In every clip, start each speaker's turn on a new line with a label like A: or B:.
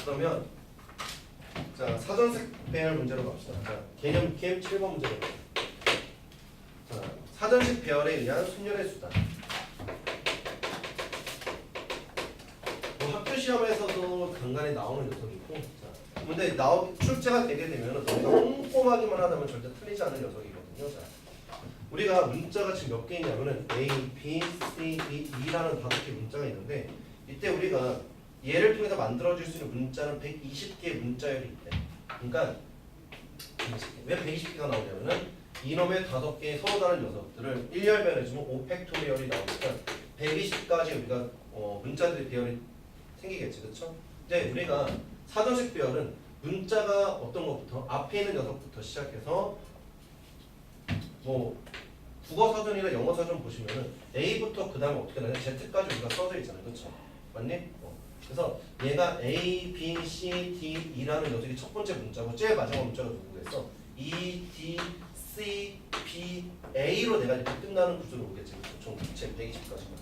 A: 그러면 자 사전색 배열 문제로 갑시다. 자 개념 캠 7번 문제로. 자 사전식 배열에 의한 순열의 수단. 뭐 학교 시험에서도 간간히 나오는 녀석이고, 자 근데 출제가 되게 되면은 너희가 꼼꼼하기만 하다면 절대 틀리지 않는 녀석이거든요. 자 우리가 문자가 지금 몇 개 있냐면은 A, B, C, D, E라는 5개 문자가 있는데 이때 우리가 얘를 통해서 만들어질 수 있는 문자는 120개의 문자열이 있대. 그러니까 120개. 왜 120개가 나오냐면은 이놈의 5개의 서로 다른 녀석들을 1열변 해주면 5팩토리얼이 나오니까 120까지 우리가 문자들의 배열이 생기겠지, 그렇죠? 근데 우리가 사전식 배열은 문자가 어떤 것부터 앞에 있는 녀석부터 시작해서 뭐 국어 사전이나 영어 사전 보시면은 A부터 그 다음에 어떻게 나냐 Z까지 우리가 써져 있잖아요, 그렇죠? 맞니? 그래서 얘가 A, B, C, D, E라는 녀석이 첫 번째 문자고 제일 마지막 문자가 누구겠어? E, D, C, B, A로 내가 이렇게 끝나는 구조로 오겠지. 총 120까지만.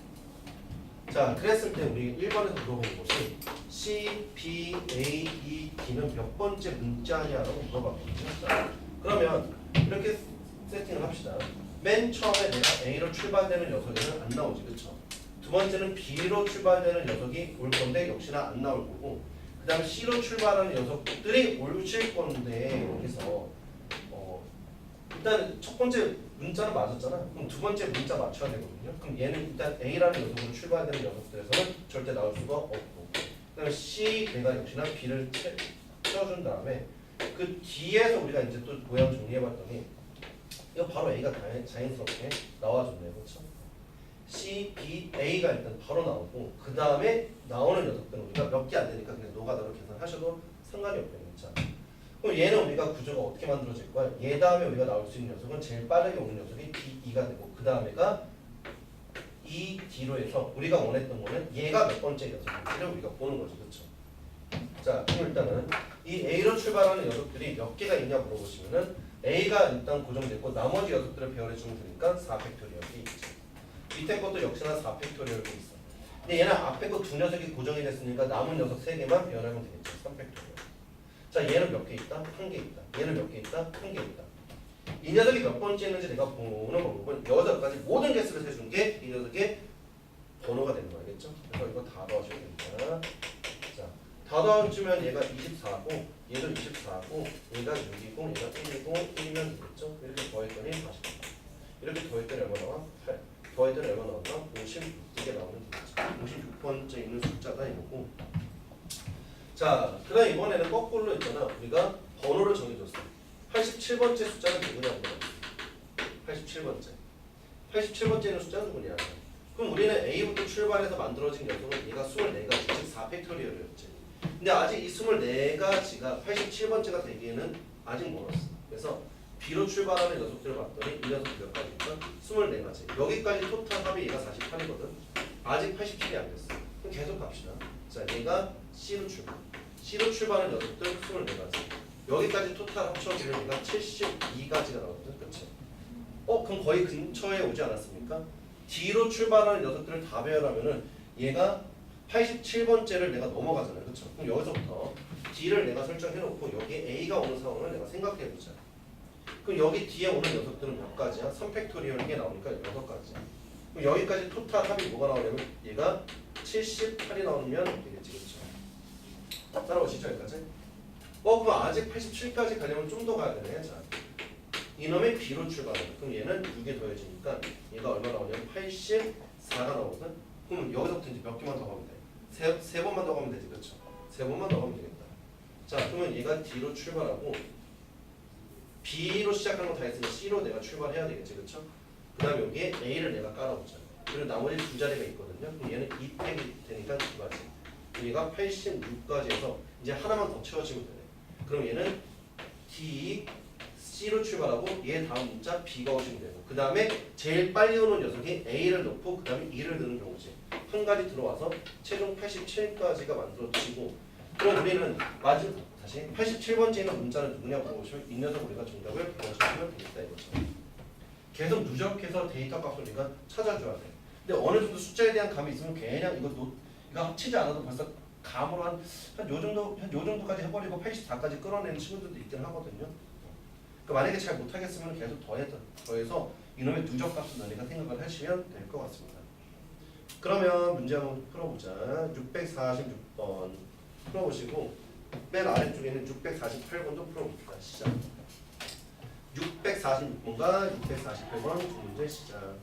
A: 자, 그랬을 때 우리 1번에서 물어본 것이 C, B, A, E, D는 몇 번째 문자냐라고 물어봤거든요. 자, 그러면 이렇게 세팅을 합시다. 맨 처음에 내가 A로 출발되는 녀석에는 안 나오지, 그렇죠? 두 번째는 B로 출발되는 녀석이 올 건데 역시나 안 나올 거고, 그 다음에 C로 출발하는 녀석들이 오실 건데 여기서 일단 첫 번째 문자는 맞았잖아. 그럼 두 번째 문자 맞춰야 되거든요. 그럼 얘는 일단 A라는 녀석으로 출발되는 녀석들에서는 절대 나올 수가 없고, 그 다음에 C 내가 역시나 B를 채워준 다음에 그 뒤에서 우리가 이제 또 모양 정리해봤더니 이거 바로 A가 자연스럽게 나와줬네요, 그렇죠? C, B, A가 일단 바로 나오고 그 다음에 나오는 녀석들은 우리가 몇 개 안 되니까 그냥 노가다로 계산하셔도 상관이 없겠네요. 자, 그럼 얘는 우리가 구조가 어떻게 만들어질 거야? 얘 다음에 우리가 나올 수 있는 녀석은 제일 빠르게 오는 녀석이 D, E가 되고 그 다음에가 E, D로 해서 우리가 원했던 거는 얘가 몇 번째 녀석인지를 우리가 보는 거죠, 그렇죠? 자, 그럼 일단은 이 A로 출발하는 녀석들이 몇 개가 있냐 물어보시면은 A가 일단 고정됐고 나머지 녀석들을 배열해주면 되니까 4팩토리얼이 있죠. 밑에 것도 역시나 4팩토리얼이 있어. 근데 얘는 앞에 거 두 녀석이 고정이 됐으니까 남은 녀석 3개만 배열하면 되겠죠. 3팩토리얼. 자, 얘는 몇 개 있다? 1개 있다. 얘는 몇 개 있다? 1개 있다. 이 녀석이 몇 번째 있는지 내가 보는 방법은 여기까지 모든 개수를 세준 게 이 녀석의 번호가 되는 거 알겠죠? 그래서 이거 다 더하시면 됩니다. 자, 다 더해주면 얘가 24고 얘도 24고 얘가 6이고 얘가 1이고 1이면 되겠죠? 이렇게 더했더니 40. 이렇게 더했더니 얼마 나와? 8. 더했더니 얼마 나왔나? 56개 나오면 되겠죠. 56번째 있는 숫자가 이거고. 자, 그 다음 이번에는 거꾸로 있잖아. 우리가 번호를 정해줬어. 87번째 숫자는 누구냐고. 87번째. 87번째 있는 숫자는 누구냐. 그럼 우리는 A부터 출발해서 만들어진 녀석은 얘가 24가지, 즉 4팩토리얼이었지. 근데 아직 이 24가지가 87번째가 되기에는 아직 멀었어. 그래서 B로 출발하는 녀석들을 봤더니 이 녀석 몇 가지니까 24가지. 여기까지 토탈 합이 얘가 48이거든. 아직 87이 안 됐어. 그럼 계속 갑시다. 자, 얘가 C로 출발. C로 출발하는 녀석들 24가지. 여기까지 토탈 합쳐지면 얘가 72가지가 나오거든. 그렇지? 그럼 거의 근처에 오지 않았습니까? D로 출발하는 녀석들을 다 배열하면은 얘가 87번째를 내가 넘어가잖아요. 그렇죠? 그럼 여기서부터 D를 내가 설정해놓고 여기에 A가 오는 상황을 내가 생각해보자. 그럼 여기 뒤에 오는 녀석들은 몇 가지야? 3팩토리얼이 나오니까 6가지야. 그럼 여기까지 토탈 합이 뭐가 나오냐면 얘가 78이 나오면 되겠지, 그렇죠? 따라오시죠, 여기까지? 그럼 아직 87까지 가려면 좀 더 가야 되네. 자, 이놈의 B로 출발한다. 그럼 얘는 6개 더해지니까 얘가 얼마 나오냐면 84가 나오거든. 그럼 여기서부터 이제 몇 개만 더 가면 돼? 세 번만 더 가면 되지, 그렇죠? 세 번만 더 가면 되겠다. 자, 그러면 얘가 D로 출발하고 B로 시작하는 거 다 했으니까 C로 내가 출발해야 되겠지, 그렇죠? 그 다음에 여기에 A를 내가 깔아보자. 그리고 나머지 두 자리가 있거든요. 그럼 얘는 2팩이 되니까 2가지. 얘가 86까지 해서 이제 하나만 더 채워지면 되네. 그럼 얘는 D, C로 출발하고 얘 다음 문자 B가 오시면 되고 그 다음에 제일 빨리 오는 녀석이 A를 넣고 그 다음에 E를 넣는 경우지. 한 가지 들어와서 최종 87까지가 만들어지고 그럼 우리는 다시 87번째 있는 문자는 누구냐고 물어보시면 이 녀석 우리가 정답을 보여주면 되겠다 이거죠. 계속 누적해서 데이터 값을 우리가 찾아줘야 돼. 근데 어느 정도 숫자에 대한 감이 있으면 그냥 이거 합치지 않아도 벌써 감으로 요 정도까지 해버리고 84까지 끌어내는 친구들도 있긴 하거든요. 그러니까 만약에 잘 못하겠으면 계속 더해서 이놈의 누적값을 너희가 생각을 하시면 될 것 같습니다. 그러면 문제 한번 풀어보자. 646번 풀어보시고 맨 아래쪽에는 648번도 풀어봅시다. 시작. 646번과 648번 두 문제 시작.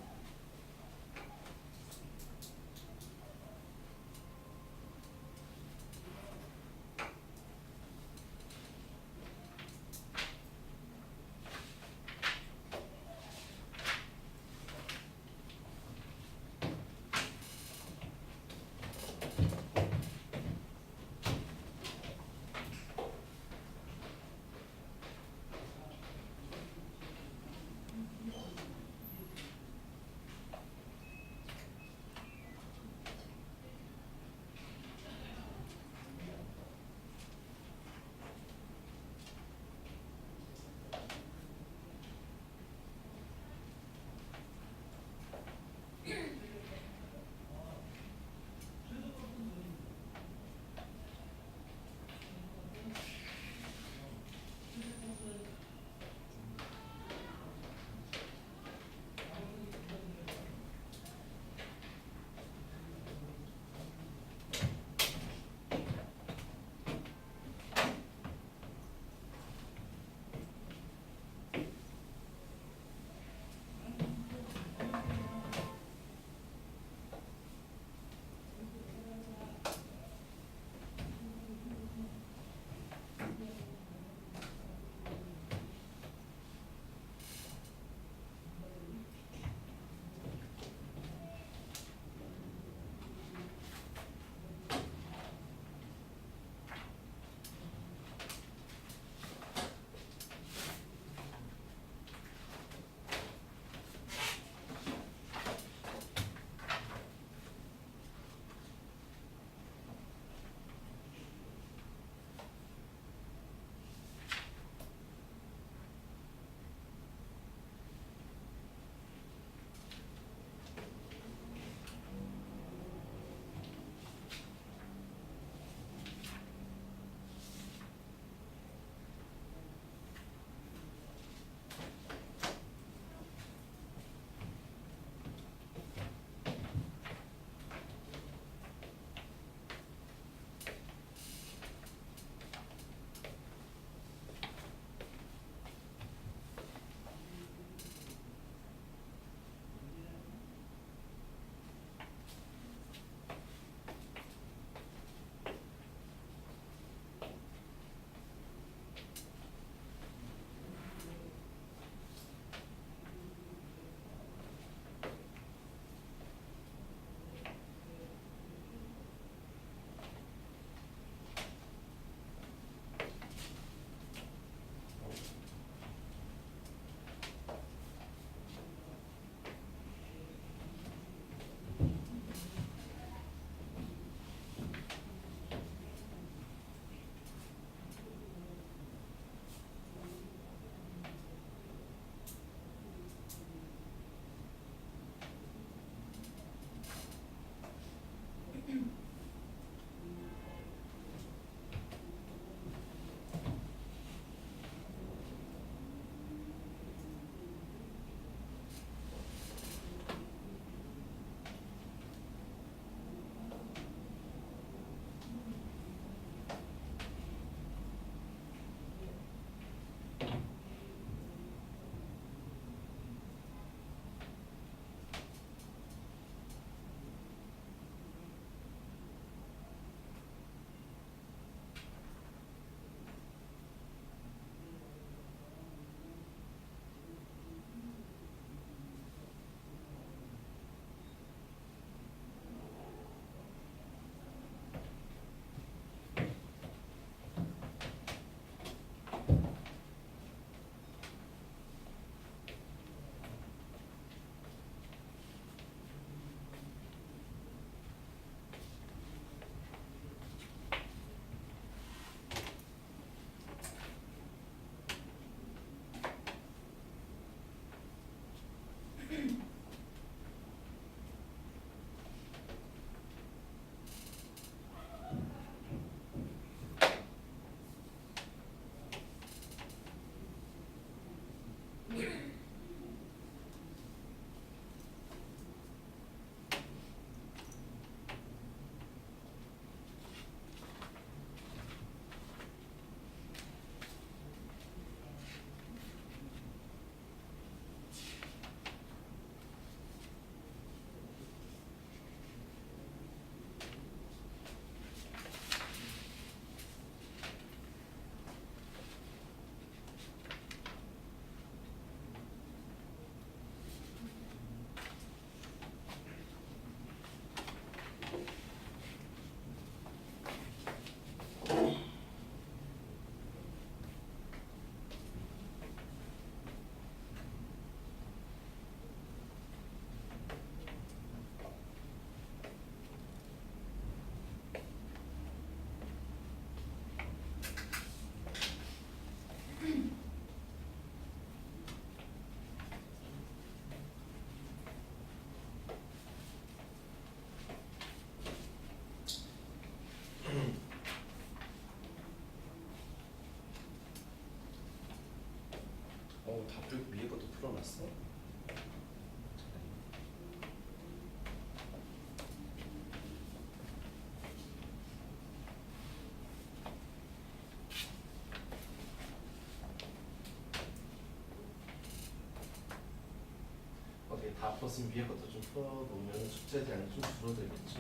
A: 풀었으면 위에 것도 좀 풀어보면 숙제에 대한 좀 줄어들겠죠.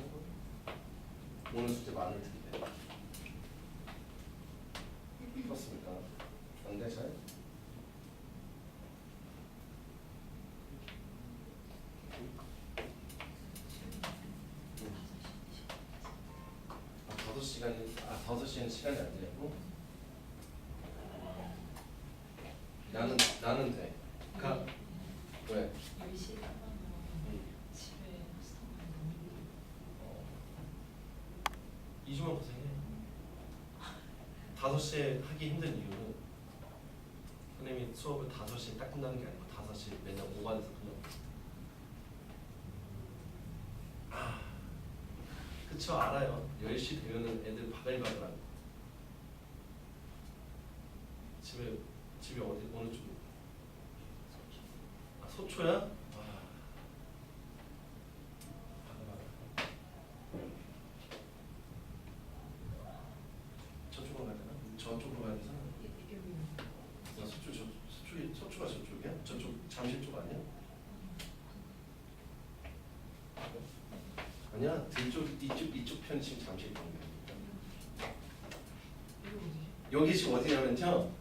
A: 오늘 숙제 많을 텐데. 풀었습니까? 안 돼, 잘? 아, 5시간 시간이 안 되고? 나는 돼. 왜?
B: 10시 끝나면 집에 스톱
A: 이주만 고생해. 5시에 하기 힘든 이유는 선생님이 수업을 5시에 딱 끝나는 게 아니고 5시 매년 5반에서 끝나고. 그쵸, 알아요. 10시 되면은 애들 바글바글한. 집에 어디 어느 쪽? 소초야? 저쪽으로 가야 되나? 저쪽으로 가야 되나? 서초가 저쪽이야? 저쪽 잠실 쪽 아니야? 아니야, 이쪽 편이 지금 잠실 쪽이야. 여기 지금 어디냐면요.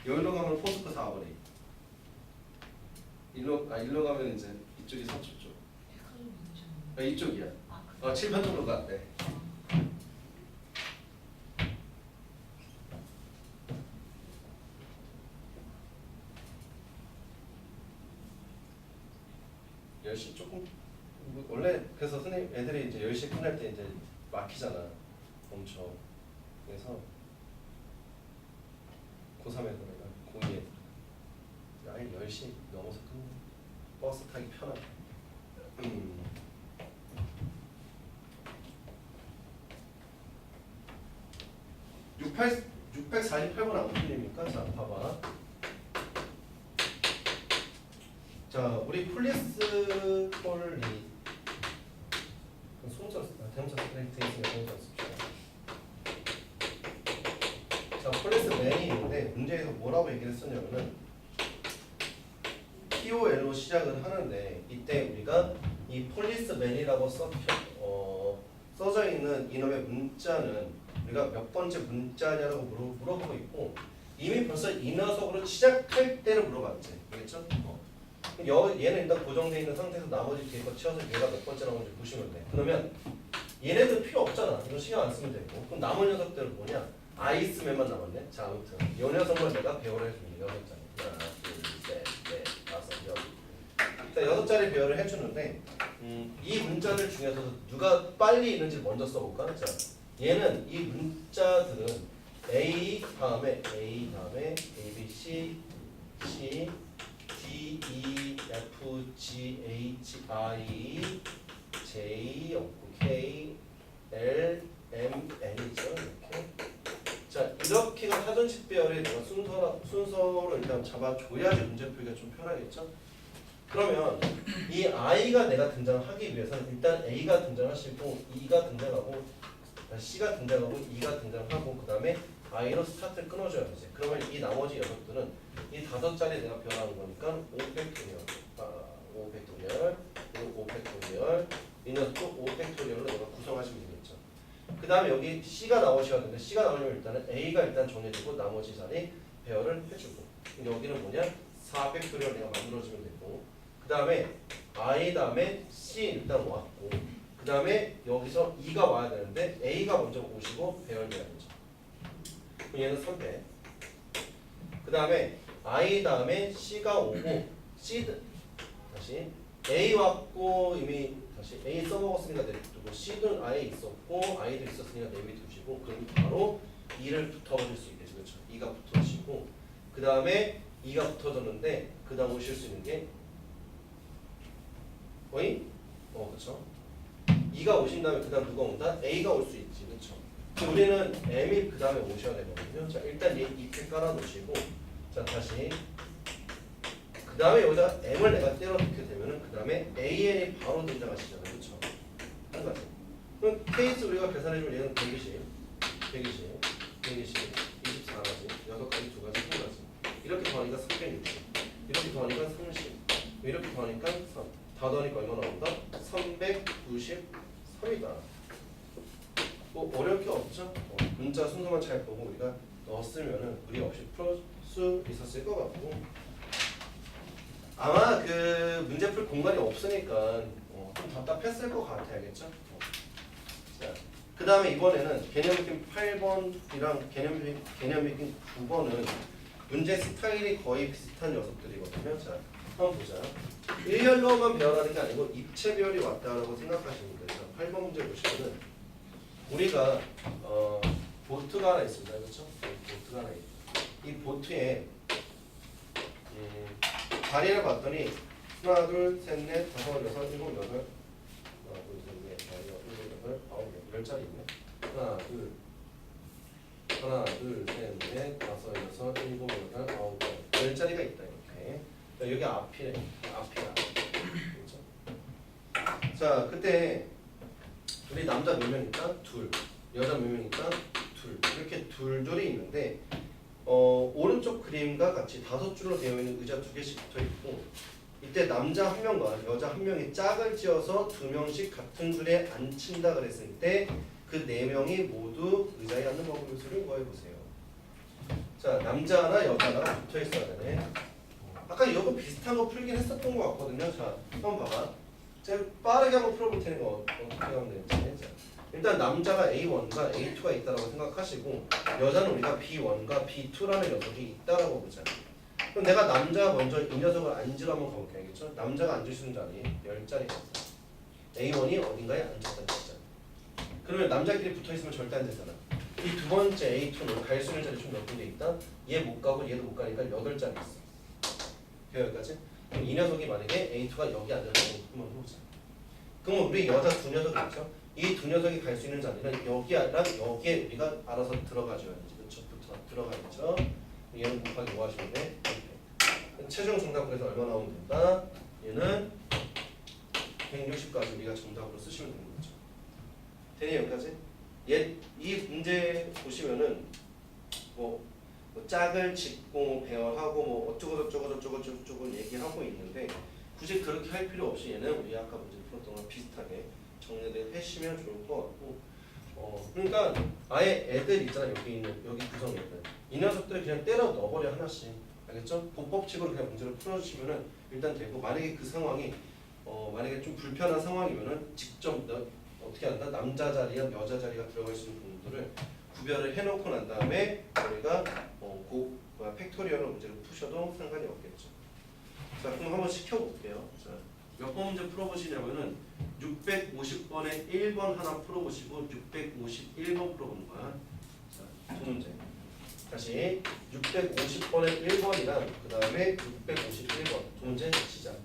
A: 여기로 가면 포스코 4거리. 일로 가면 이제 이쪽이 서초 쪽. 이쪽이야. 7번 쪽으로 가. 네. 열시 조금 원래 그래서 선생님 애들이 이제 10시 끝날 때 이제 막히잖아. 엄청. 그래서 고3에서 내가 고2에 아예 10시 넘어서 끝내. 버스 타기 편하다. 648번 안 풀립니까? 자, 봐봐. 자, 우리 폴리스 폴리 대명사 스트레이트 있으면 대명사 씁시다. 자, 폴리스 맨이 있는데 문제에서 뭐라고 얘기를 했었냐면은 POL로 시작을 하는데 이때 우리가 이 폴리스 맨이라고 써져 있는 이놈의 문자는 우리가 몇 번째 문자냐라고 물어보고 있고 이미 벌써 이 녀석으로 시작할 때를 물어봤지. 알겠죠? 얘는 일단 고정되어 있는 상태에서 나머지 뒤에 거 치워서 얘가 몇 번째 나오는지 보시면 돼. 그러면 얘네들 필요 없잖아. 이거 신경 안 쓰면 되고. 그럼 남은 녀석들은 뭐냐? 아이스맨만 남았네. 자, 아무튼 이 녀석만 내가 배열을 해줍니다. 6자리. 하나, 둘, 셋, 넷, 다섯, 여섯. 자, 6자리 배열을 해주는데 이 문자들 중에서도 누가 빨리 있는지 먼저 써볼까? 자, 얘는 이 문자들은 A 다음에 A B C D E F G H I J K L M N이죠. 이렇게. 자, 이렇게가 사전식 배열의 내가 순서로 일단 잡아줘야지 문제 풀기가 좀 편하겠죠. 그러면 이 I가 내가 등장하기 위해서는 일단 A가 등장하시고 E가 등장하고 C가 등장하고 E가 등장하고 그 다음에 I로 스타트를 끊어줘야 되지. 그러면 이 나머지 녀석들은 이 5자리 내가 변하는 거니까 5팩토리얼 그리고 5팩토리얼 이 녀석도 5팩토리얼로 내가 구성하시면 되겠죠. 그 다음에 여기 C가 나오셔야 되는데 C가 나오려면 일단은 A가 일단 정해지고 나머지 자리 배열을 해주고 여기는 뭐냐? 4팩토리얼 내가 만들어주면 되고 그 다음에 I 다음에 C 일단 왔고 그 다음에 여기서 E가 와야 되는데 A가 먼저 오시고 배열돼야 되죠. 그럼 얘는 3팩 그 다음에 I 다음에 C가 오고 C 다시 A 왔고 이미 다시 A 써먹었으니까 내비두고 C는 아예 있었고 I도 있었으니까 내비두시고 그럼 바로 E를 붙어버릴 수 있겠죠. 그렇죠? E가 붙어지고 그 다음에 E가 붙어졌는데 그 다음 오실 수 있는 게 거의 그렇죠. E가 오신 다음에 그 다음 누가 온다? A가 올 수 있지. 그렇죠. 우리는 M이 그 다음에 오셔야 되거든요. 자, 일단 얘 이렇게 깔아놓으시고 자, 다시 그 다음에 여기다 M을 내가 때려 넣게 되면은 그 다음에 AN이 바로 등장하시잖아요. 그렇죠? 한 가지. 그럼 케이스 우리가 계산해주면 얘는 120, 24가지, 6가지, 2가지, 1가지. 이렇게 더하니까 360. 이렇게 더하니까 30. 이렇게 더하니까 3. 다 더하니까 얼마 나온다? 393이다. 뭐 어려울 게 없죠? 문자 순서만 잘 보고 우리가 넣었으면은 무리 없이 풀 수 있었을 것 같고, 아마 그 문제 풀 공간이 없으니까 좀 답답했을 것 같아. 알겠죠? 자, 그 다음에 이번에는 개념 비팅 8번이랑 개념 비팅 9번은 문제 스타일이 거의 비슷한 녀석들이거든요. 자, 한번 보자. 일렬로만 배열하는 게 아니고 입체별이 왔다라고 생각하시면 돼요. 8번 문제 보시면은 우리가 보트가 하나 있습니다. 그렇죠? 보트가 하나 있고, 이 보트에 다리를 봤더니 하나, 둘, 셋, 넷, 다섯, 여섯, 일곱, 여덟, 하나, 둘, 셋, 넷, 다섯, 일곱, 여덟, 아홉, 열 자리 있네. 하나, 둘, 셋, 넷, 다섯, 여섯, 일곱, 여덟, 아홉, 열 자리가 있다 이렇게. 여기 앞이네. 앞이야. 그렇죠? 자, 그때 우리 남자 몇 명 있다? 둘. 여자 몇 명 있다? 둘. 이렇게 둘이 있는데 오른쪽 그림과 같이 5줄로 되어 있는 의자 2개씩 붙어 있고, 이때 남자 1명과 여자 1명이 짝을 지어서 2명씩 같은 줄에 앉힌다 그랬을 때 그 4명이 모두 의자에 앉는 법을 수를 구해보세요. 자, 남자나 여자나 붙어 있어야 되네. 아까 이거 비슷한 거 풀긴 했었던 것 같거든요. 자, 한번 봐봐. 제가 빠르게 한번 풀어볼 테니까 어떻게 하면 되는지. 자, 일단 남자가 A1과 A2가 있다고 생각하시고, 여자는 우리가 B1과 B2라는 녀석이 있다라고 보자. 그럼 내가 남자 먼저 이 녀석을 앉으러 한번 가볼게. 알겠죠? 남자가 앉을 수 있는 자리 10자리가 있어. A1이 어딘가에 앉았다는 거죠. 그러면 남자끼리 붙어있으면 절대 안 되잖아. 이 두 번째 A2는 갈 수 있는 자리 총 몇 군데 있다? 얘 못 가고 얘도 못 가니까 8자리 있어. 여기까지? 그럼 이 녀석이 만약에 A2가 여기 앉아서 한번 해보자. 그럼 우리 여자 2녀석이 있죠? 이 2녀석이 갈 수 있는 자리는 여기랑 여기에 우리가 알아서 들어가줘야지. 그렇죠? 붙어 들어가겠죠? 얘는 곱하기 뭐 하시면 돼? 최종 정답 그래서 얼마 나오면 된다? 얘는 160까지 우리가 정답으로 쓰시면 되는 거죠. 되니 여기까지? 이 문제 보시면은 뭐 짝을 짓고 배열하고 뭐 어쩌고 얘기하고 있는데, 굳이 그렇게 할 필요 없이 얘는 우리 아까 문제 풀었던 거랑 비슷하게 정리를 하시면 좋을 것 같고, 그러니까 아예 애들 있잖아. 여기 있는 여기 구성 애들, 이 녀석들 그냥 때려 넣어버려 하나씩. 알겠죠? 법칙으로 그냥 문제를 풀어주시면은 일단 되고, 만약에 그 상황이 만약에 좀 불편한 상황이면은 직접 어떻게 한다? 남자 자리와 여자 자리가 들어갈 수 있는 부분들을 구별을 해놓고 난 다음에 우리가 팩토리얼로 문제를 푸셔도 상관이 없겠죠. 자, 그럼 한번 시켜볼게요. 자, 몇 번 문제 풀어보시냐면은 650번에 1번 하나 풀어보시고 651번 풀어보는 거야. 자, 두 문제. 다시 650번에 1번이랑 그 다음에 651번 두 문제 시작.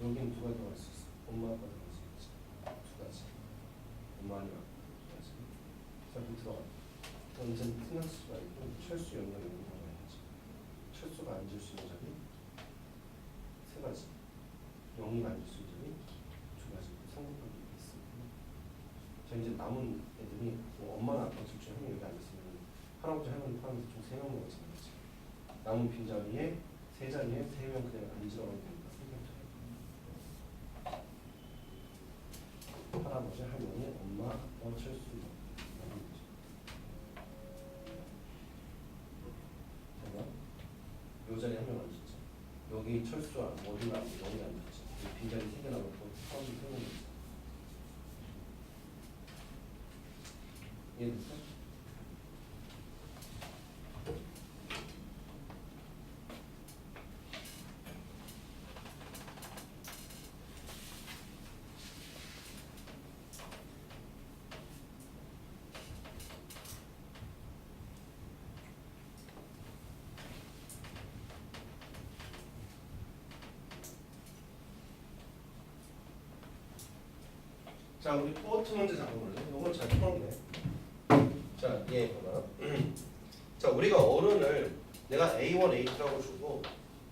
A: 여기는 두 가지 들어갈 수 있어. 엄마 아빠 들어갈 수 있지. 두 가지. 엄마 아니면 아빠 두 가지. 자, 그럼 들어가. 완전 끝났수가 있고 철수 연결 있는 거 해야지. 철수가 앉을 수 있는 자리 세 가지. 영이가 앉을 수 있는 자리 두 가지. 상대방이 있습니다. 자, 이제 남은 애들이 뭐 엄마나 아빠 둘 중에 한 명이 여기 앉았으면 할아버지 할머니 포함해서 총 3명 먹었잖아. 남은 빈자리에 세 자리에 3명 그냥 앉으라고 하면 됩니다. 할아버지, 할머니, 엄마, 아빠, 철수. 요 자리에 한 명 앉았죠. 여기 철수와 어디가 여기 앉았죠. 빈자리 3개 남았고 사람이 3명 있어. 이해됐어? 자, 우리 포트 문제 잡아볼래? 이건 잘 풀었네. 자, 얘 봐봐. 자, 우리가 어른을 내가 A1, A2라고 주고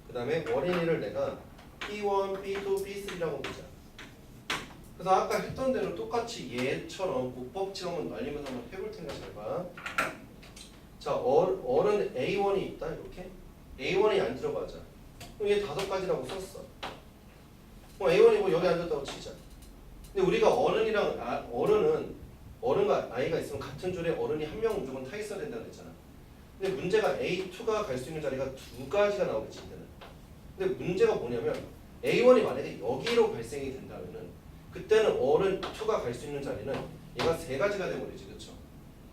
A: 그 다음에 어린이를 내가 B1, B2, B3라고 보자. 그래서 아까 했던 대로 똑같이 얘처럼 곱법칙 한번 날리면서 한번 해볼 테니까 잘 봐. 자, 어른 A1이 있다 이렇게. A1이 안 들어가자. 그럼 얘 5가지라고 썼어. A1이 뭐 여기 앉았다고 치자. 근데 우리가 어른이랑 어른과 아이가 있으면 같은 줄에 어른이 한 명 무조건 타 있어야 된다고 했잖아. 근데 문제가 A2가 갈 수 있는 자리가 2가지가 나오겠지 이때는. 근데 문제가 뭐냐면 A1이 만약에 여기로 발생이 된다면은 그때는 어른 2가 갈 수 있는 자리는 얘가 3가지가 돼버리지, 그렇죠?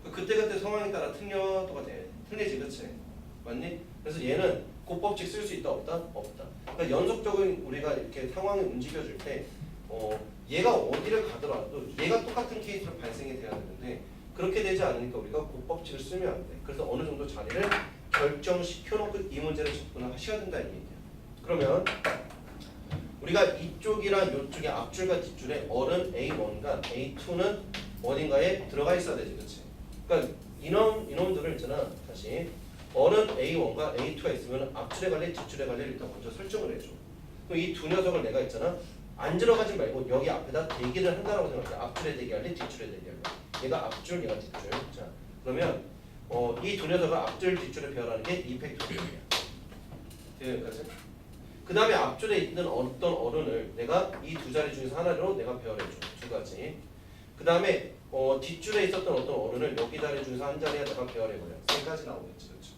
A: 그때 상황에 따라 틀려도가 돼. 틀리지, 그렇지? 맞니? 그래서 얘는 곱법칙 쓸 수 있다 없다? 없다. 그러니까 연속적인 우리가 이렇게 상황이 움직여질 때 얘가 어디를 가더라도 얘가 똑같은 케이스로 발생이 돼야 되는데 그렇게 되지 않으니까 우리가 곱법칙을 쓰면 안 돼. 그래서 어느 정도 자리를 결정시켜놓고 이 문제를 접근하셔야 된다는 얘기야. 그러면 우리가 이쪽이랑 이쪽의 앞줄과 뒷줄에 어른 A1과 A2는 어딘가에 들어가 있어야 되지, 그렇지? 그러니까 이놈들을 있잖아. 다시 어른 A1과 A2가 있으면 앞줄에 갈래, 뒷줄에 갈래를 일단 먼저 설정을 해줘. 그럼 이 두 녀석을 내가 있잖아. 안 들어가지 말고 여기 앞에다 대기를 한다라고 생각해. 앞줄에 대기할래, 뒷줄에 대기할래. 얘가 앞줄, 얘가 뒷줄. 자, 그러면 이 두 녀석을 앞줄, 뒷줄에 배열하는 게 이펙토리얼이야. 여기까지. 그 다음에 앞줄에 있는 어떤 어른을 내가 이 두 자리 중에서 하나로 내가 배열해줘. 2가지. 그 다음에 뒷줄에 있었던 어떤 어른을 여기 자리 중에서 한 자리에 내가 배열해버려. 3가지 나오겠지, 그렇죠?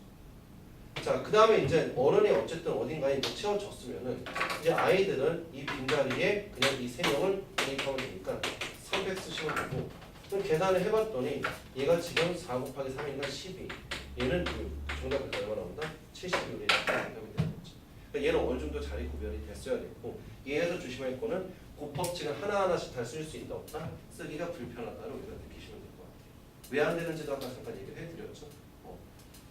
A: 자, 그 다음에 이제 어른이 어쨌든 어딘가에 이제 채워졌으면은 이제 아이들은 이 빈자리에 그냥 이 3명을 대입하면 되니까 300 쓰시면 되고, 그럼 계산을 해봤더니 얘가 지금 4 곱하기 3이니까 12. 얘는 정답이 얼마 나온다? 76이 이렇게 되는 거지. 그러니까 얘는 어느 정도 자리 구별이 됐어야 됐고, 얘에서 조심할 거는 곱법칙을 하나하나씩 다 쓸 수 있다 없다? 쓰기가 불편하다를 우리가 느끼시면 될 것 같아요. 왜 안 되는지도 아까 잠깐 얘기를 해드렸죠.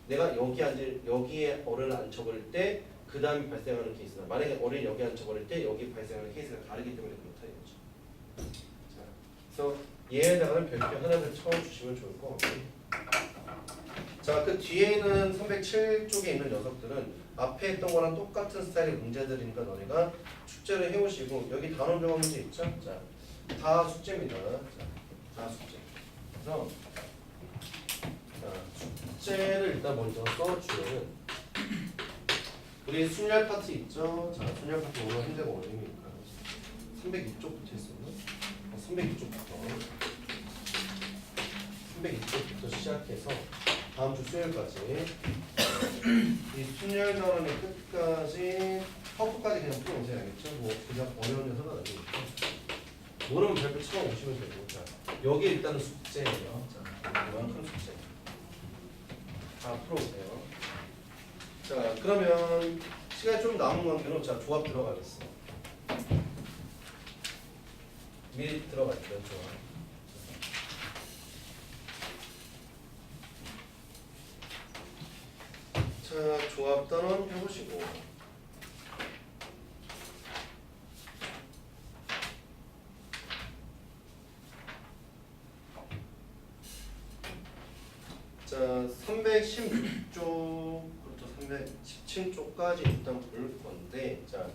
A: 내가 여기에 어른을 앉혀버릴 때 그 다음에 발생하는 케이스나 만약에 어른이 여기 앉혀버릴 때 여기 발생하는 케이스가 다르기 때문에 그렇다 이거죠. 자, 그래서 얘에다가는 별표 하나를 쳐주시면 좋을 것 같고, 자, 그 뒤에는 307쪽에 있는 녀석들은 앞에 했던 거랑 똑같은 스타일의 문제들이니까 너네가 숙제를 해오시고, 여기 단원 조각 문제 있죠? 자, 다 숙제입니다. 자, 다 숙제. 그래서 숙제를 일단 먼저 써주면은 우리 순열 파트 있죠? 자, 순열 파트 오늘 현재가 어디입니까? 302쪽부터 했었나? 302쪽부터 시작해서 다음 주 수요일까지 이 순열 전원의 끝까지 허브까지 그냥 풀어오세요. 알겠죠? 뭐 그냥 어려운 녀석은 아니니까 모르면 별표 쳐오시면 되고. 자, 여기 일단은 숙제예요. 자, 이만큼 숙제 다 풀어오세요. 자, 그러면 시간이 좀 남은 관계로 자, 조합 들어가겠어. 미리 들어갈게요. 조합. 자, 조합 단원 해보시고 316쪽부터 317쪽까지 일단 볼 건데, 자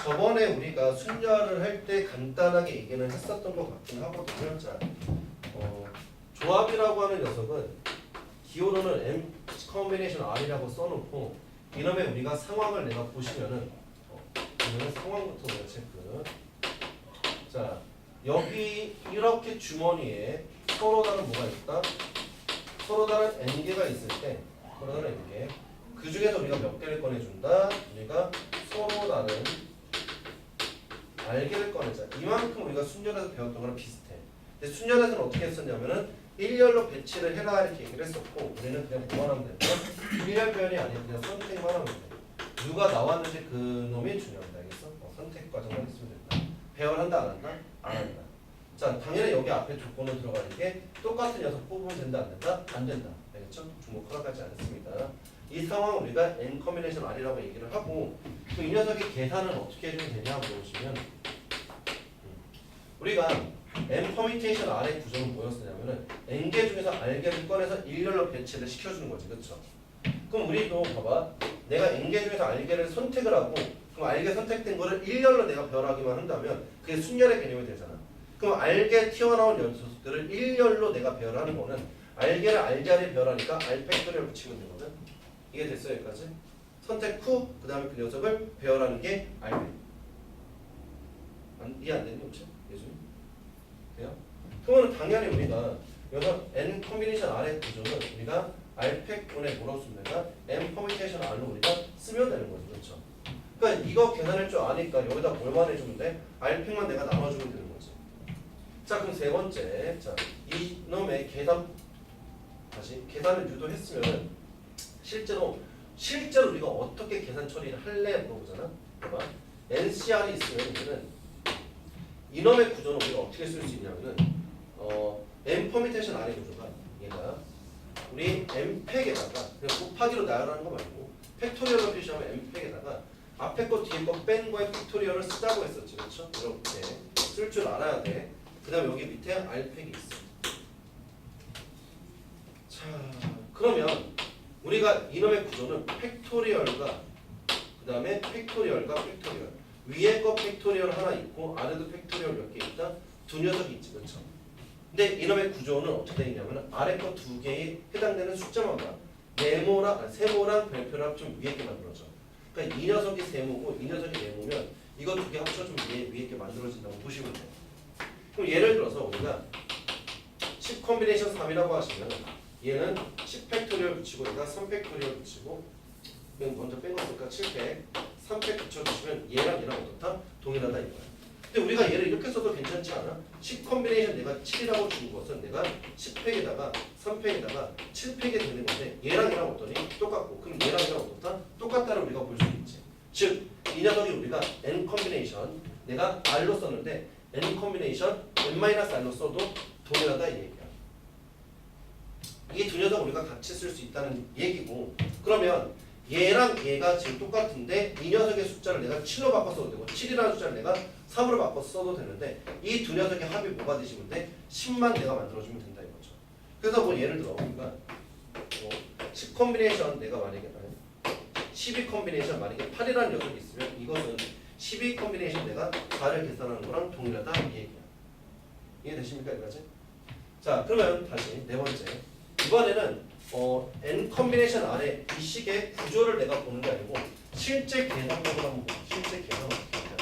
A: 저번에 우리가 순열을 할 때 간단하게 얘기는 했었던 것 같긴 하거든요. 자 조합이라고 하는 녀석은 기호로는 M 컨비네이션 R이라고 써놓고 이놈의 우리가 상황을 내가 보시면은 보면은 상황부터 우리가 체크. 자 여기 이렇게 주머니에 서로 다른 뭐가 있다? 서로 다른 n개가 있을 때 서로 다른 n개 그 중에서 우리가 몇 개를 꺼내준다? 우리가 서로 다른 r개를 꺼내자. 이만큼 우리가 순열에서 배웠던 거랑 비슷해. 근데 순열에서는 어떻게 했었냐면은 일렬로 배치를 해라 이렇게 얘기를 했었고 우리는 그냥 뭐만 하면 된다? 일렬변이 아니라 그냥 선택만 하면 돼. 누가 나왔는지 그 놈이 중요하다. 알겠어? 선택 과정만 했으면 된다. 배열한다 안 한다? 안 한다. 자 당연히 여기 앞에 조건으로 들어가는 게 똑같은 녀석 뽑으면 된다 안 된다? 안 된다. 알겠죠? 주목 허락하지 않습니다. 이 상황 우리가 n 커뮤니케이션 R이라고 얘기를 하고 또 이 녀석의 계산은 어떻게 해주면 되냐 물어보시면 우리가 n 커뮤니케이션 R의 구조는 뭐였었냐면은 n개 중에서 r개를 꺼내서 일렬로 배치를 시켜주는 거지. 그렇죠? 그럼 우리도 봐봐 내가 n개 중에서 r개를 선택을 하고 그럼 r개 선택된 거를 일렬로 내가 배열하기만 한다면 그게 순열의 개념이 되잖아. 그럼 r개 튀어나온 녀석들을 일렬로 내가 배열하는 거는 r개를 r 자리에 배열하니까 r 팩토리얼 붙이면 되거든. 이게 됐어요 여기까지? 선택 후 그 다음에 그 녀석을 배열하는 게 r배. 이해 안 되니 혹시? 예준이? 돼요? 그러면 당연히 우리가 여기서 n 컨비네이션 r의 구조는 우리가 r팩분의 뭐라고 쓰면 되나? m 커뮤니케이션 r로 우리가 쓰면 되는 거죠. 그렇죠? 그러니까 이거 계산할 줄 아니까 여기다 뭘만 해주면 돼? r팩만 내가 나눠주면 되는 거지. 자 그럼 세 번째 자 이놈의 계산을 유도했으면은 실제로 우리가 어떻게 계산 처리를 할래 물어보잖아. 봐봐 NCR이 있으면 우리는 이놈의 구조는 우리가 어떻게 쓸 수 있냐면은 M 퍼미테이션 R의 구조가 얘가 우리 M 팩에다가 그냥 곱하기로 나열하는 거 말고 팩토리얼로 표시하면 M 팩에다가 앞에 거 뒤에 거 뺀 거에 팩토리얼을 쓰자고 했었지. 그렇죠? 이렇게 쓸 줄 알아야 돼. 그 다음에 여기 밑에 R 팩이 있어. 자 그러면 우리가 이놈의 구조는 팩토리얼과 그 다음에 팩토리얼과 팩토리얼 위에 거 팩토리얼 하나 있고 아래도 팩토리얼 몇 개 있다? 두 녀석이 있지. 그렇죠? 근데 이놈의 구조는 어떻게 되냐면 아래 거 두 개에 해당되는 숫자만 봐. 세모랑 별표랑 좀 위에 게 만들어져. 그러니까 이 녀석이 세모고 이 녀석이 네모면 이거 두 개 합쳐주면 위에 게 만들어진다고 보시면 돼. 그럼 예를 들어서 우리가 10 컨비네이션 3이라고 하시면 얘는 10 팩토리얼 붙이고 얘가 3 팩토리얼 붙이고 먼저 뺀 거니까 7팩 3팩 붙여주시면 얘랑 어떻다? 동일하다 이거야. 근데 우리가 얘를 이렇게 써도 괜찮지 않아? 10 컨비네이션 내가 7이라고 준 것은 내가 10팩에다가 3팩에다가 7팩이 되는 건데 얘랑 어떠니? 똑같고 그럼 얘랑 어떻다? 똑같다를 우리가 볼 수 있지. 즉 이 녀석이 우리가 n 컨비네이션 내가 r로 썼는데 n 컨비네이션 n-r로 써도 동일하다 이 얘기야. 이 두 녀석 우리가 같이 쓸 수 있다는 얘기고 그러면 얘랑 얘가 지금 똑같은데 이 녀석의 숫자를 내가 7로 바꿔 써도 되고 7이라는 숫자를 내가 3으로 바꿔 써도 되는데 이 두 녀석의 합이 뭐가 되시면 돼? 10만 내가 만들어주면 된다 이거죠. 그래서 뭐 예를 들어 우리가 10 컨비네이션 내가 만약에 12 컨비네이션 만약에 8이라는 녀석이 있으면 이것은 12 컨비네이션 내가 4를 계산하는 거랑 동일하다 이 얘기야. 이해되십니까 여기까지? 자 그러면 다시 네 번째 이번에는 n 컨비네이션 안에 이 식의 구조를 내가 보는 게 아니고 실제 계산법을 한번 보자. 실제 계산 어떻게 하냐.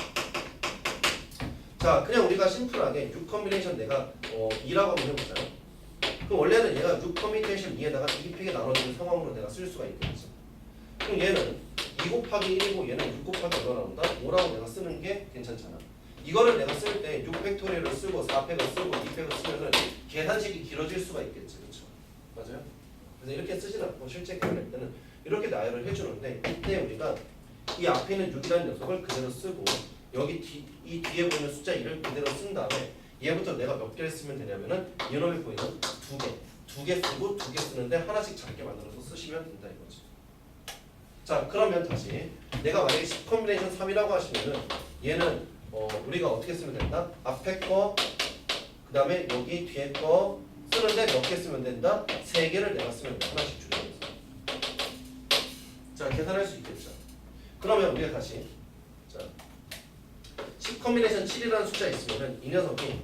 A: 자 그냥 우리가 심플하게 6 컨비네이션 내가 2라고 한번 해보잖아요. 그럼 원래는 얘가 6 컨비네이션 2에다가 2팩에 나눠지는 상황으로 내가 쓸 수가 있겠지. 그럼 얘는 2 곱하기 1이고 얘는 6 곱하기 얼마 나온다? 5라고 내가 쓰는 게 괜찮잖아. 이거를 내가 쓸 때 6 팩토리얼을 쓰고 4팩을 쓰고 2팩을 쓰면은 계산식이 길어질 수가 있겠지. 그렇죠? 맞아요? 그래서 이렇게 쓰진 않고 실제 계산할 때는 이렇게 나열을 해주는데 이때 우리가 이 앞에 있는 6이라는 녀석을 그대로 쓰고 여기 이 뒤에 보이는 숫자 1을 그대로 쓴 다음에 얘부터 내가 몇 개를 쓰면 되냐면은 이놈에 보이는 두 개 쓰고 두 개 쓰는데 하나씩 작게 만들어서 쓰시면 된다 이거지. 자 그러면 다시 내가 만약에 10 컨비네이션 3이라고 하시면은 얘는 우리가 어떻게 쓰면 된다? 앞에 거 그 다음에 여기 뒤에 거 쓰는데 몇 개 쓰면 된다? 3개를 내가 쓰면 돼. 하나씩 줄여서 계산할 수 있겠죠. 그러면 우리가 다시 자 10 컨비네이션 7이라는 숫자 있으면은 이 녀석이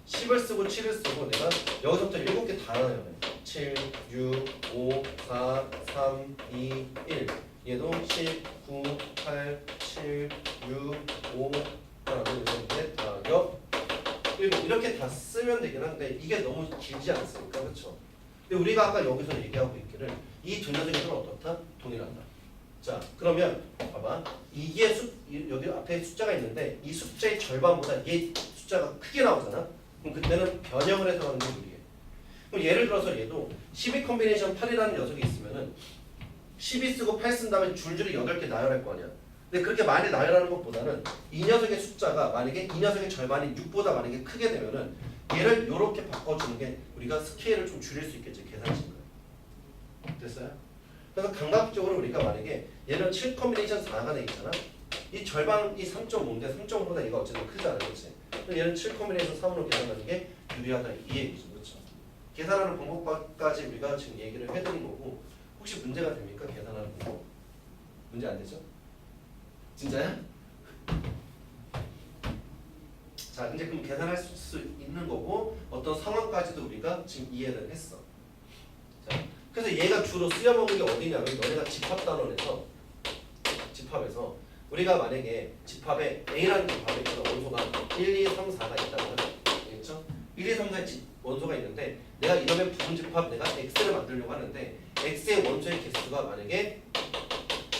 A: 10을 쓰고 7을 쓰고 내가 여기서부터 7개 다 나눠요. 7, 6, 5, 4, 3, 2, 1 얘도 10, 9, 8, 7, 6, 5 하나, 둘, 셋, 넷, 다, 여 7 이렇게 다 쓰면 되긴 한데 이게 너무 길지 않습니까? 그렇죠? 근데 우리가 아까 여기서 얘기하고 있기를 이 두 녀석들은 어떻다? 동일하다. 자 그러면 봐봐 이게 여기 앞에 숫자가 있는데 이 숫자의 절반보다 얘 숫자가 크게 나오잖아. 그럼 그때는 변형을 해서 하는 게 유리해. 그럼 예를 들어서 얘도 12 컨비네이션 8이라는 녀석이 있으면은 12 쓰고 8 쓴 다음에 줄줄이 8개 나열할 거 아니야. 근데 그렇게 많이 나열하는 것보다는 이 녀석의 숫자가 만약에 이 녀석의 절반이 6보다 만약에 크게 되면은 얘를 이렇게 바꿔주는 게 우리가 스케일을 좀 줄일 수 있겠지. 계산식을. 됐어요? 그래서 감각적으로 우리가 만약에 얘는 7 컨비네이션 4가 돼 있잖아. 이 절반이 3.5인데 3.5보다 얘가 어쨌든 크잖아. 그렇지? 그럼 얘는 7 컨비네이션 3으로 계산하는 게 유리하다. 이 얘기죠. 그렇죠? 계산하는 방법까지 우리가 지금 얘기를 해드린 거고 혹시 문제가 됩니까? 계산하는 방법? 문제 안 되죠? 진짜야? 자 이제 그럼 계산할 수 있는 거고 어떤 상황까지도 우리가 지금 이해를 했어. 자 그래서 얘가 주로 쓰여먹는 게 어디냐면 너네가 집합단원에서 집합에서 우리가 만약에 집합에 A라는 집합에 있는 원소가 1, 2, 3, 4가 있다면 알겠죠? 1, 2, 3, 4의 원소가 있는데 내가 이러면 부분집합 내가 X를 만들려고 하는데 X의 원소의 개수가 만약에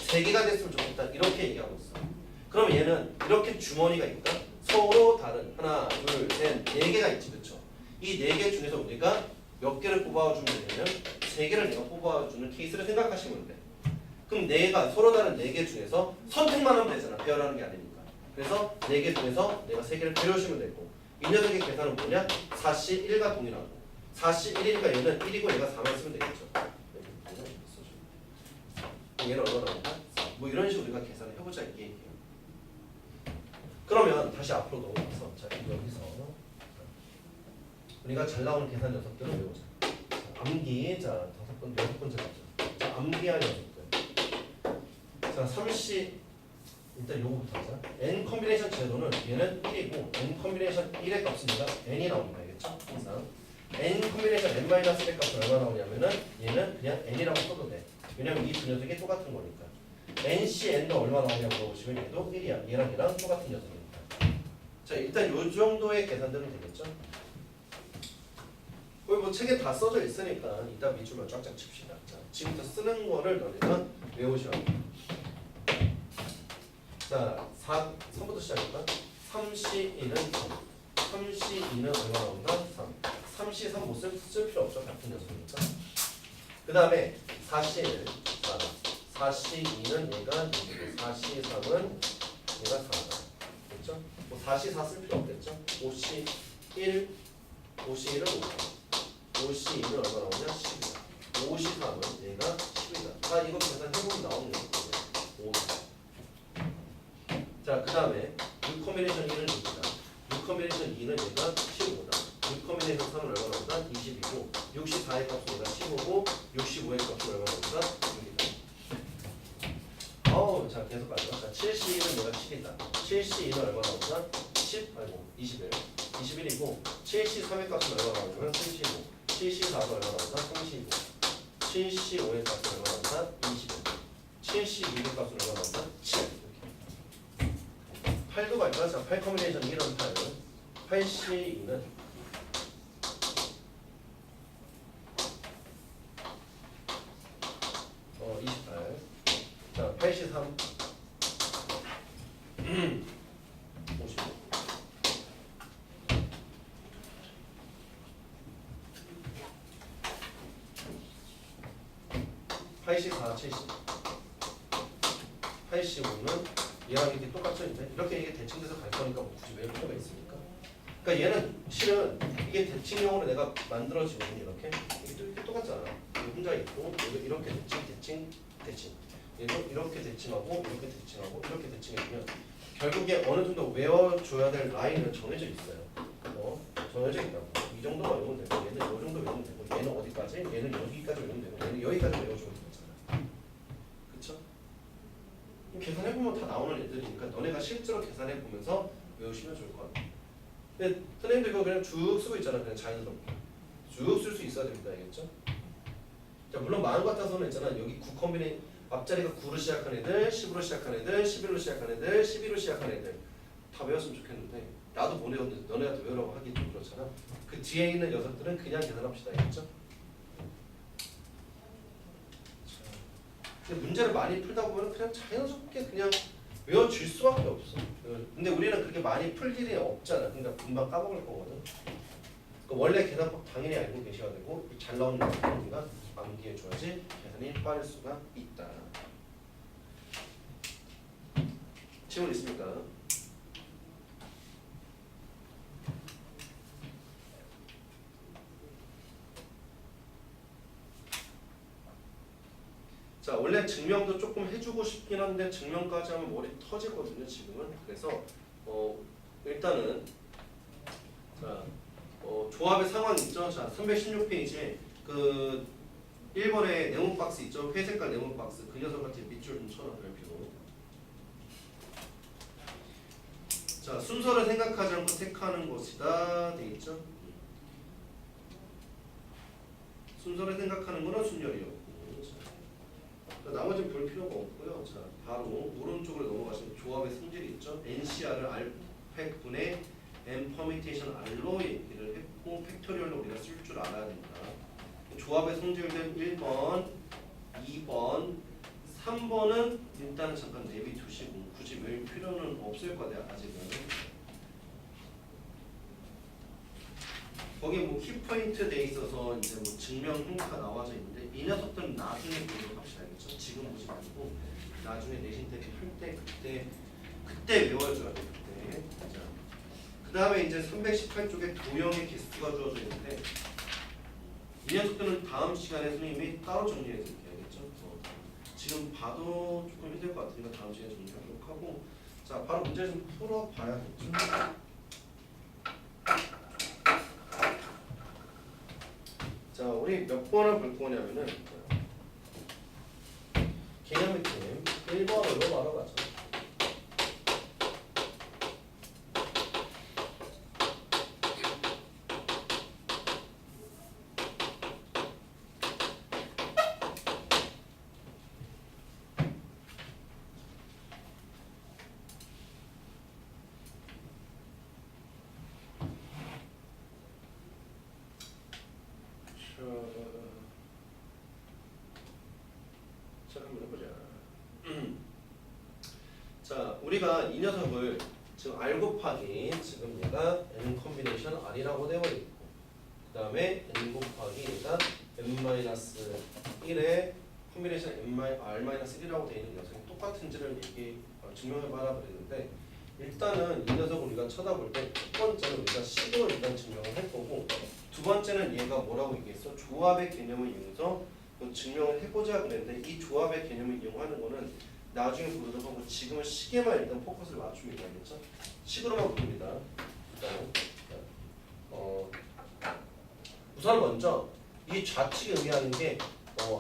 A: 3개가 됐으면 좋겠다 이렇게 얘기하고 있어. 그럼 얘는 이렇게 주머니가 있다. 서로 다른 하나, 둘, 셋, 4개가 있지, 그렇죠? 이 4개 중에서 우리가 몇 개를 뽑아주면 되냐면 3개를 내가 뽑아주는 케이스를 생각하시면 돼. 그럼 4개가 서로 다른 4개 중에서 선택만 하면 되잖아. 배열하는 게 아니니까. 그래서 4개 중에서 내가 3개를 배열하시면 되고 이 녀석의 계산은 뭐냐? 4씨 1과 동일하고 4씨 1이니까 얘는 1이고 얘가 4만 쓰면 되겠죠. 얘는 얼마 나온다? 뭐 이런 식으로 우리가 계산을 해보자 이게 얘기예요. 그러면 다시 앞으로 넘어가서 자 여기서 우리가 잘 나오는 계산 녀석들을 외우자. 자, 암기 자 6번째 가죠. 자 암기할 녀석들. 자 3씨 일단 요거부터 하자. n 컨비네이션 제도는 얘는 1이고 n 컨비네이션 1의 값은 얘가 n이 나옵니다. 알겠죠? 항상 n 컨비네이션 n-1의 값은 얼마 나오냐면은 얘는 그냥 n이라고 써도 돼. 왜냐면 이 두 녀석이 똑같은 거니까. nc n도 얼마 나오냐고 물어보시면 얘도 1이야. 얘랑 얘랑 똑같은 녀석입니다. 자 일단 요 정도의 계산들은 되겠죠? 거의 뭐 책에 다 써져 있으니까 이따 밑줄만 쫙쫙 칩시다. 자 지금부터 쓰는 거를 너네가 외우셔야 돼. 자 3부터 시작할까? 3C1은 3 3C2는 얼마 나온다? 3 3C 3 못 쓸 필요 없죠. 같은 녀석이니까. 그 다음에 4C1 4C2는 얘가 6이고 4C3은 얘가 4다. 됐죠? 뭐 4C4 쓸 필요 없겠죠? 5C1 5C1은 5다. 5C2는 얼마 나오냐? 10이다. 5C3은 얘가 10이다. 아 이거 계산해보면 나오는 거예요. 5다. 자, 그 다음에 6 컨비네이션 1은 6이다. 6 컨비네이션 2는 얘가 15다. 6 컨비네이션 3은 얼마 나온다? 20이고 64의 값은 얘가 15고 65의 값은 얼마 나온다? 6이다. 자 계속 가죠. 자 7C1은 얘가 7이다. 7C2는 얼마 나온다? 21. 21이고 7C3의 값은 얼마 나오냐면 35. 7C4도 얼마 나온다? 35. 7C5의 값은 얼마 나온다? 25. 7C6의 값은 얼마 나온다? 7. 8도 갈까? 자, 8 컨비네이션 1은 8. 8C2는 28. 자, 8C3 55. 8C4 70. 85는 얘랑 이게 똑같죠 이제 이렇게 이게 대칭돼서 갈 거니까 뭐 굳이 외울 필요가 있습니까? 그러니까 얘는 실은 이게 대칭용으로 내가 만들어지면 이렇게 이게 또 이렇게 똑같잖아. 이게 혼자 있고 이렇게 대칭. 얘도 이렇게 대칭하고 이렇게 대칭하고 이렇게 대칭해주면 결국에 어느 정도 외워줘야 될 라인은 정해져 있어요. 정해져 있다고. 이 정도만 외우면 되고 얘는 이 정도 외우면 되고 얘는 어디까지? 얘는 여기까지 외우면 되고 얘는 여기까지 외워주면 되잖아. 계산해보면 다 나오는 애들이니까 너네가 실제로 계산해보면서 외우시면 좋을 것 같아. 근데 선생님도 이거 그냥 쭉 쓰고 있잖아. 그냥 자연스럽게 쭉 쓸 수 있어야 됩니다. 알겠죠? 자, 물론 마음 같아서는 있잖아. 여기 9 컴비네 앞자리가 9로 시작한 애들, 10으로 시작한 애들, 11로 시작한 애들, 12로 시작한 애들 다 외웠으면 좋겠는데 나도 못 외웠는데 너네한테 외우라고 하기 좀 그렇잖아. 그 뒤에 있는 녀석들은 그냥 계산합시다. 알겠죠? 근데 문제를 많이 풀다 보면 그냥 자연스럽게 그냥 외워질 수밖에 없어. 근데 우리는 그렇게 많이 풀 일이 없잖아. 그러니까 금방 까먹을 거거든. 그러니까 원래 계산법 당연히 알고 계셔야 되고 잘 나오는 거 우리가 암기해 줘야지 계산이 빠를 수가 있다. 질문 있습니까? 자, 원래 증명도 조금 해주고 싶긴 한데 증명까지 하면 머리 터지거든요. 지금은. 그래서 일단은 자, 조합의 상황 있죠. 자, 316페이지에 그 1번에 네모 박스 있죠. 회색깔 네모 박스. 그 녀석한테 밑줄 좀 쳐놔. 별표로. 자, 순서를 생각하지 않고 택하는 것이다. 돼 있죠. 순서를 생각하는 거는 순열이요. 나머지는 볼 필요가 없고요. 자, 바로 오른쪽으로 넘어가시면 조합의 성질이 있죠. NCR을 R팩분의 M 퍼미테이션 R로 얘기를 했고 팩토리얼로 우리가 쓸 줄 알아야 됩니다. 조합의 성질들 1번, 2번, 3번은 일단은 잠깐 내비두시고 굳이 외울 필요는 없을 거예요. 아직은. 거기 뭐 키포인트 돼 있어서 이제 뭐 증명 행위가 나와져 있는데 이 녀석들은 나중에 보도록 합시다. 알겠죠? 지금 보지 말고 나중에 내신 때 풀 때 그때 외워줘야 돼. 그때. 자, 그 다음에 이제 318쪽에 도형의 개수가 주어져 있는데 이 녀석들은 다음 시간에 선생님이 따로 정리해 드릴게요. 알겠죠? 지금 봐도 조금 힘들 것 같으니까 다음 시간에 정리하도록 하고 자, 바로 문제 좀 풀어봐야겠죠? 자, 우리 몇 번을 볼 거냐면은 개념 느낌 1번으로 바로 가죠. 자, 한번 해보자. 자, 우리가 이 녀석을 지금 R 곱하기 지금 얘가 N 콤비네이션 R이라고 되어 있고 그 다음에 N 곱하기 얘가 N-1의 콤비네이션 R-1이라고 되어 있는 녀석이 똑같은지를 증명해봐라 그랬는데 일단은 이 녀석을 우리가 쳐다볼 때 첫 번째는 우리가 식으로 일단 증명을 할 거고 두 번째는 얘가 뭐라고 얘기했어? 조합의 개념을 이용해서 증명을 해보자 그랬는데 이 조합의 개념을 이용하는 거는 나중에 보도록 하고 지금은 식에만 일단 포커스를 맞추면 되겠죠? 식으로만 봅니다. 우선 먼저 이 좌측이 의미하는 게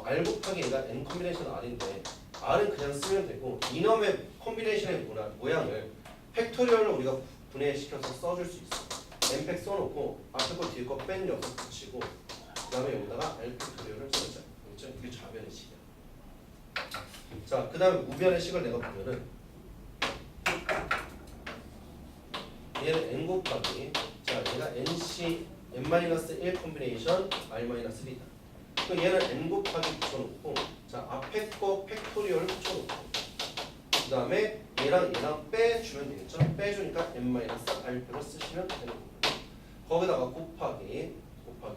A: R 곱하기 얘가 N 콤비네이션 R인데 R은 그냥 쓰면 되고 이놈의 콤비네이션의 모양을 팩토리얼로 우리가 분해시켜서 써줄 수 있어. N팩 써놓고 앞에 거 뒤에 거 뺀 녀석 붙이고 그 다음에 여기다가 R 팩토리얼을 써자. 그렇죠? 이게 좌변의 식이야. 자, 그 다음에 우변의 식을 내가 보면은 얘는 N 곱하기 자, 얘가 NC N-1 콤비네이션 R-3다. 그럼 얘는 N 곱하기 붙여놓고 자, 앞에 거 팩토리얼을 붙여놓고 그 다음에 얘랑 빼주면 되겠죠? 빼주니까 N-R표를 쓰시면 되는 겁니다. 거기다가 곱하기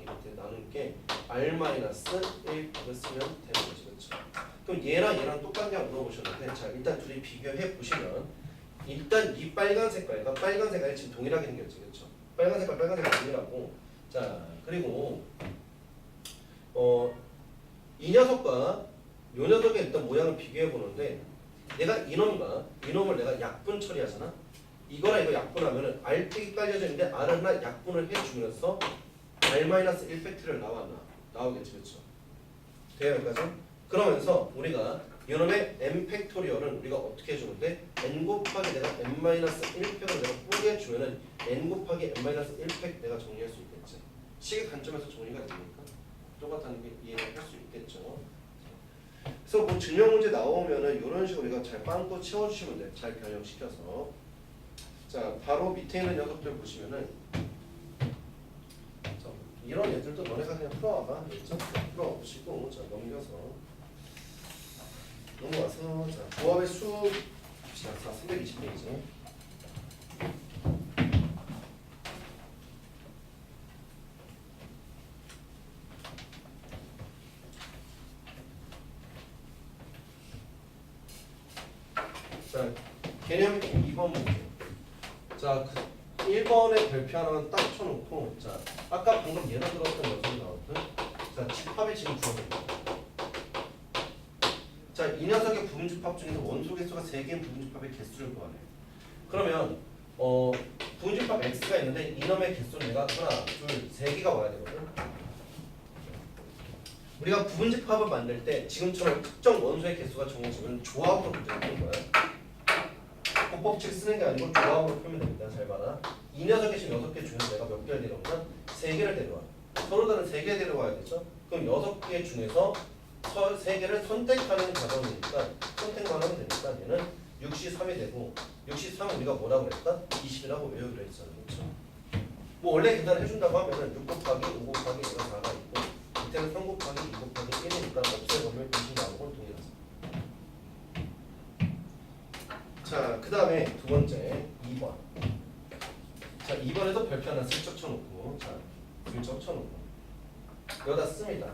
A: 이렇게 나눌 게 R-1표를 쓰면 되는 거죠. 그렇죠? 그럼 얘랑 똑같냐 물어보셨는데 자, 일단 둘이 비교해 보시면 일단 이 빨간 색깔과 빨간 색깔이 지금 동일하게 생겼죠. 그렇죠? 빨간 색깔 동일하고 자, 그리고 이 녀석과 이 녀석의 일단 모양을 비교해 보는데 내가 이놈을 내가 약분 처리하잖아. 이거랑 이거 약분하면은 R팩이 깔려져 있는데 R을 하나 약분을 해주면서 R-1 팩트를 나오겠지. 그렇죠? 돼요 여기까지? 그러면서 우리가 이놈의 n 팩토리얼은 우리가 어떻게 해주면 돼? n 곱하기 내가 n-1팩을 내가 뿌리에 주면은 n 곱하기 n-1팩 내가 정리할 수 있겠지. 식의 관점에서 정리가 되니까 똑같다는 게 이해할 수 있겠죠. 그래서 뭐 증명 문제 나오면은 이런 식으로 우리가 잘 빵꾸 채워주시면 돼. 잘 변형시켜서. 자, 바로 밑에 있는 녀석들 보시면은 자, 이런 애들도 너네가 그냥 풀어와봐. 그렇죠? 풀어보시고 자 넘겨서 넘어와서 자 조합의 수 봅시다. 320페이지. 자, 개념 2번 문제. 자, 1번에 별표 하나만 딱 쳐놓고, 자, 아까 방금 예로 들었던 녀석이 나왔던, 자, 집합이 지금 주어집니다. 자, 이 녀석의 부분집합 중에서 원소 개수가 3개인 부분집합의 개수를 구하래. 그러면, 부분집합 x가 있는데 이놈의 개수는 내가 하나, 둘, 3개가 와야 되거든. 우리가 부분집합을 만들 때 지금처럼 특정 원소의 개수가 정해지면 조합으로 표현하는 거야. 법칙 쓰는 게 아니고 조합으로 표현됩니다. 잘 봐라. 이 녀석의 지금 6개 중에서 내가 몇 개를 데려오면 3개를 데려와. 서로 다른 3개 데려와야 되죠. 그럼 6개 중에서 3개를 선택하는 과정이니까 선택만 하면 되니까 얘는 63이 되고 63은 우리가 뭐라고 그랬다? 20이라고 외우기로 했잖아. 그렇죠? 뭐 원래 계산을 해준다고 하면은 6 곱하기 5 곱하기 4가 있고 밑에는 3 곱하기 2 곱하기 1이니까 없애버리면 20 나오는 건 동일하죠. 자, 그 다음에 두 번째 2번. 자, 2번에도 별표 하나 슬쩍 쳐놓고, 자, 슬쩍 쳐놓고 여기다 씁니다.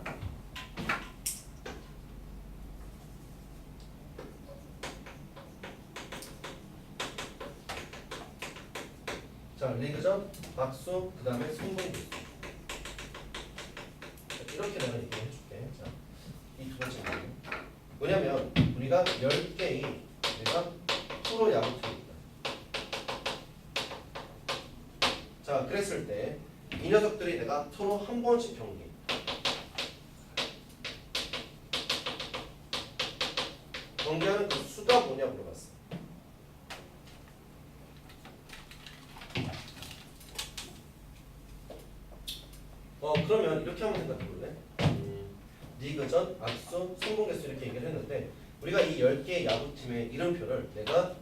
A: 자, 리그전, 박수, 그 다음에 성분기. 이렇게 내가 얘기해줄게. 자, 이 두 번째 뭐냐면 우리가 10개의 우리가 프로 야구팀입니다. 자, 그랬을 때 이 녀석들이 내가 서로 한 번씩 경기. 경기하는 그 수가 뭐냐 물어봤어. 그러면 이렇게 한번 생각해 볼래? 리그전, 악수, 성공 개수 이렇게 얘기를 했는데 우리가 이 10개의 야구팀의 이름표를 내가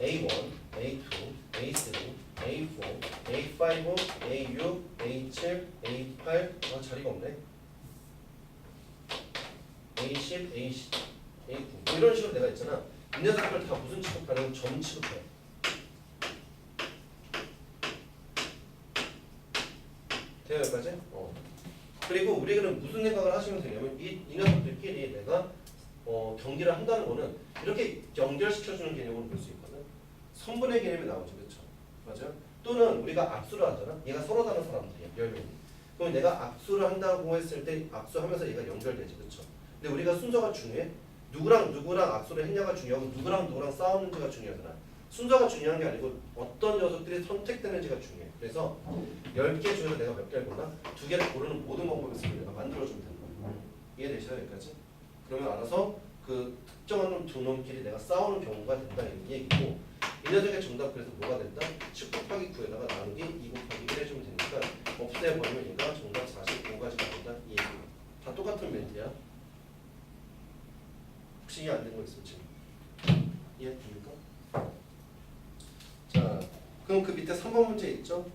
A: A1, A2, A3, A4, A5, A6, A7, A8 자리가 없네. A10, A10, A9 뭐 이런 식으로 내가 있잖아. 이 녀석들 다 무슨 취급하냐면 점 취급해. 돼요 여기까지? 그리고 우리는 무슨 생각을 하시면 되냐면 이 녀석들끼리 내가 경기를 한다는 거는 이렇게 연결시켜주는 개념으로 볼 수 있거든. 선분의 개념이 나오죠. 그렇죠? 맞아요? 또는 우리가 악수를 하잖아. 얘가 서로 다른 사람들이야. 10명이. 그럼 내가 악수를 한다고 했을 때 악수하면서 얘가 연결되지. 그렇죠? 근데 우리가 순서가 중요해. 누구랑 악수를 했냐가 중요하고 누구랑 싸우는지가 중요하잖아. 순서가 중요한 게 아니고 어떤 녀석들이 선택되는지가 중요해. 그래서 10개 중에서 내가 몇 개를 골라? 2개를 고르는 모든 방법을 쓰고 내가 만들어주면 되는 거야. 이해되시나요? 여기까지? 그러면 알아서 그 특정한 두 놈끼리 내가 싸우는 경우가 된다 이런 얘기고 이 녀석의 정답 그래서 뭐가 된다? 10 곱하기 9에다가 나누기 2 곱하기 1 해주면 되니까 없애버리면 얘가 정답 45가지가 된다 이 얘기야. 다 똑같은 멘트야. 혹시 이해 안 된 거 있으면 지금 이해됩니까? 자, 그럼 그 밑에 3번 문제 있죠?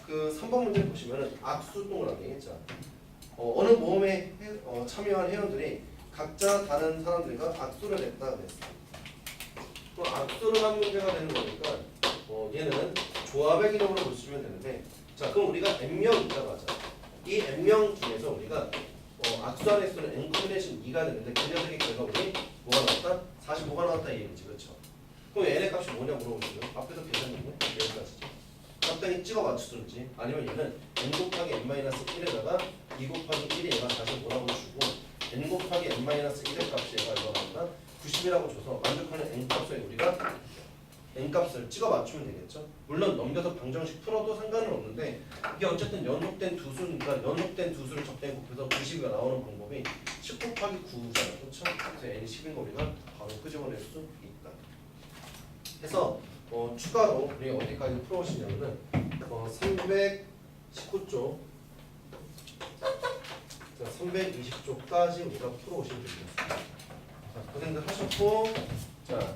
A: 그 3번 문제 보시면은 악수 동그라미. 자, 어느 모험에 참여한 회원들이 각자 다른 사람들과 악수를 했다 그랬어. 그럼 악수를 한 문제가 되는 거니까 얘는 조합의 개념으로 보시면 되는데, 자, 그럼 우리가 n명 있다고 하자. 이 n명 중에서 우리가 악수한 횟수는 n 콤비네이션 2가 되는데 그 녀석의 결과 우리 뭐가 나왔다? 45가 나왔다 이 얘기지. 그렇죠? 그럼 n의 값이 뭐냐 물어보시면 앞에서 계산했네. 여기까지죠. 적당히 찍어 맞추든지 아니면 얘는 n 곱하기 n-1에다가 2 곱하기 1이 얘가 45라고 주고 n 곱하기 n-1의 값이 얘가 얼마 나온다? 90이라고 줘서 만족하는 n 값에 우리가 n값을 찍어 맞추면 되겠죠. 물론 넘겨서 방정식 풀어도 상관은 없는데 이게 어쨌든 연속된 두 수니까 연속된 두 수를 적당히 곱해서 90이 나오는 방법이 10 곱하기 9잖아. 그렇죠? 그래서 n이 10인 거 우리가 바로 끄집어낼 수 있다. 해서 추가로 우리 어디까지 풀어오시냐면은 319쪽 자 320쪽까지 우리가 풀어오시면 됩니다. 자 고생들 하셨고 자